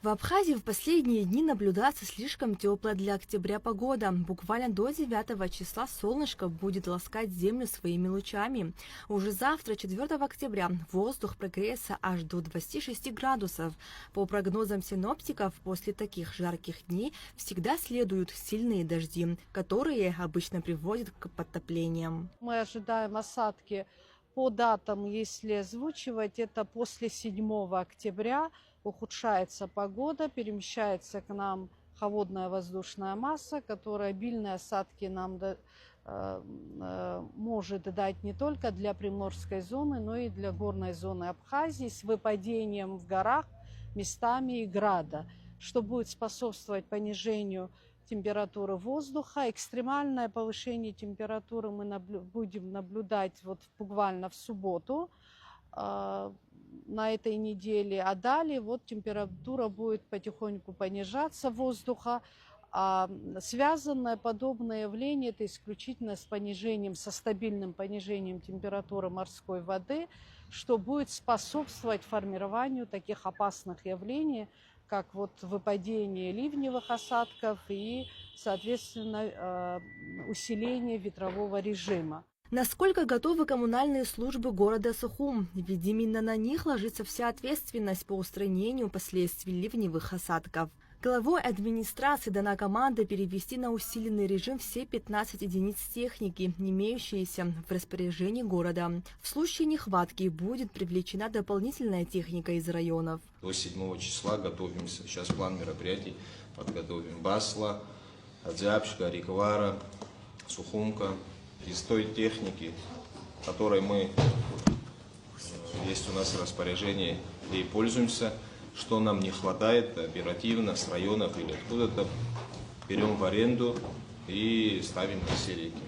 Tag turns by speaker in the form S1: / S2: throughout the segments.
S1: В Абхазии в последние дни наблюдается слишком теплая для октября погода. Буквально до 9 числа солнышко будет ласкать землю своими лучами. Уже завтра, 4 октября, воздух прогреется аж до 26 градусов. По прогнозам синоптиков, после таких жарких дней всегда следуют сильные дожди, которые обычно приводят к подтоплениям.
S2: Мы ожидаем осадки по датам, если озвучивать, это после 7 октября ухудшается погода, перемещается к нам холодная воздушная масса, которая обильные осадки нам может дать не только для приморской зоны, но и для горной зоны Абхазии с выпадением в горах местами и града, что будет способствовать понижению температуры воздуха. Экстремальное повышение температуры мы будем наблюдать вот буквально в субботу на этой неделе. А далее вот температура будет потихоньку понижаться воздуха. Связанное подобное явление это исключительно с понижением, со стабильным понижением температуры морской воды, что будет способствовать формированию таких опасных явлений, как вот выпадение ливневых осадков и, соответственно, усиление ветрового режима.
S1: Насколько готовы коммунальные службы города Сухум? Ведь именно на них ложится вся ответственность по устранению последствий ливневых осадков. Главой администрации дана команда перевести на усиленный режим все 15 единиц техники, имеющиеся в распоряжении города. В случае нехватки будет привлечена дополнительная техника из районов.
S3: До 7 числа готовимся. Сейчас план мероприятий подготовим. Басла, Адзябшка, Риквара, Сухумка. Из той техники, которой мы есть у нас в распоряжении и пользуемся, что нам не хватает оперативно с районов или откуда-то, берем в аренду и ставим на все реки.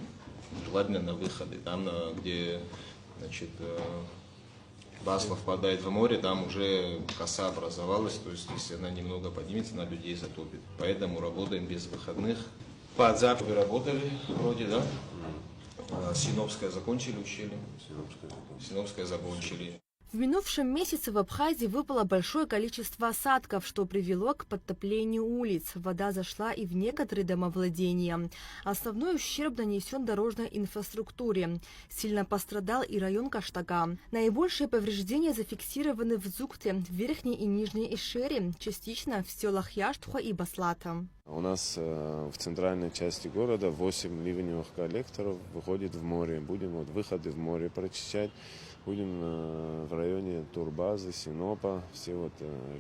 S3: Желательно на выходы, там, где Басла впадает в море, там уже коса образовалась, то есть если она немного поднимется, она людей затопит. Поэтому работаем без выходных. По Адзябу вы работали вроде, да? Синопское закончили ущелье? Синопское закончили.
S1: В минувшем месяце в Абхазии выпало большое количество осадков, что привело к подтоплению улиц. Вода зашла и в некоторые домовладения. Основной ущерб нанесен дорожной инфраструктуре. Сильно пострадал и район Каштага. Наибольшие повреждения зафиксированы в Зукте, в Верхней и Нижней Ишере, частично в селах Яштуха и Баслата.
S4: У нас в центральной части города 8 ливневых коллекторов выходит в море. Будем выходы в море прочищать. Будем в районе Турбазы, Синопа, все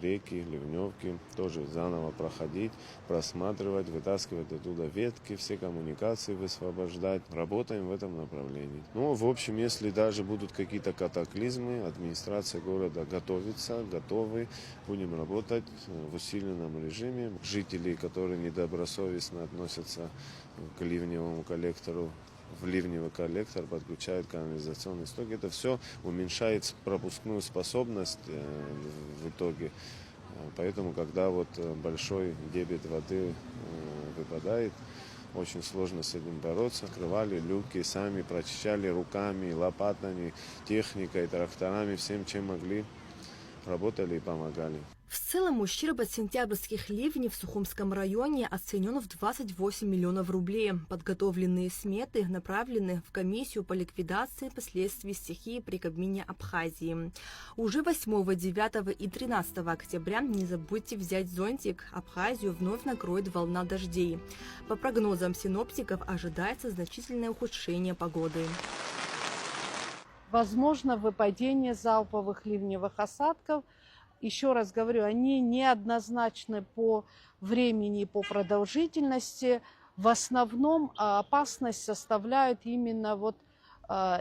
S4: реки, ливневки тоже заново проходить, просматривать, вытаскивать оттуда ветки, все коммуникации высвобождать. Работаем в этом направлении. Ну, в общем, если даже будут какие-то катаклизмы, администрация города готовится, готовы. Будем работать в усиленном режиме. Жители, которые недобросовестно относятся к ливневому коллектору, в ливневый коллектор подключают канализационный сток. Это все уменьшает пропускную способность в итоге. Поэтому, когда большой дебит воды выпадает, очень сложно с этим бороться. Открывали люки, сами прочищали руками, лопатами, техникой, тракторами, всем, чем могли. Работали и помогали.
S1: В целом ущерб от сентябрьских ливней в Сухумском районе оценен в 28 миллионов рублей. Подготовленные сметы направлены в комиссию по ликвидации последствий стихии при Кабмине Абхазии. Уже 8, 9 и 13 октября не забудьте взять зонтик. Абхазию вновь накроет волна дождей. По прогнозам синоптиков ожидается значительное ухудшение погоды.
S2: Возможно выпадение залповых ливневых осадков. Еще раз говорю, они неоднозначны по времени и по продолжительности. В основном опасность составляют именно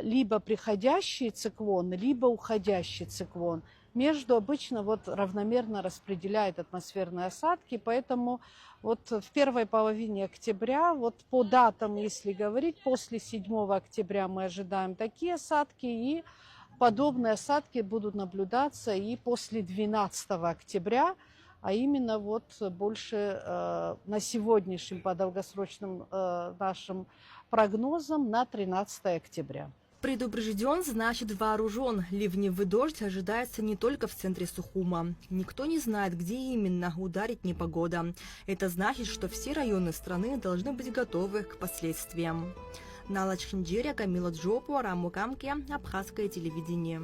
S2: либо приходящий циклон, либо уходящий циклон. Между обычно равномерно распределяет атмосферные осадки, поэтому в первой половине октября, по датам, если говорить, после 7 октября мы ожидаем такие осадки, и подобные осадки будут наблюдаться и после 12 октября, а именно больше на сегодняшнем по долгосрочным нашим прогнозам на 13 октября.
S1: Предупрежден, значит вооружен. Ливневый дождь ожидается не только в центре Сухума. Никто не знает, где именно ударит непогода. Это значит, что все районы страны должны быть готовы к последствиям. Нала Чхинджиря, Камила Джопу, Раму Камке, Абхазское телевидение.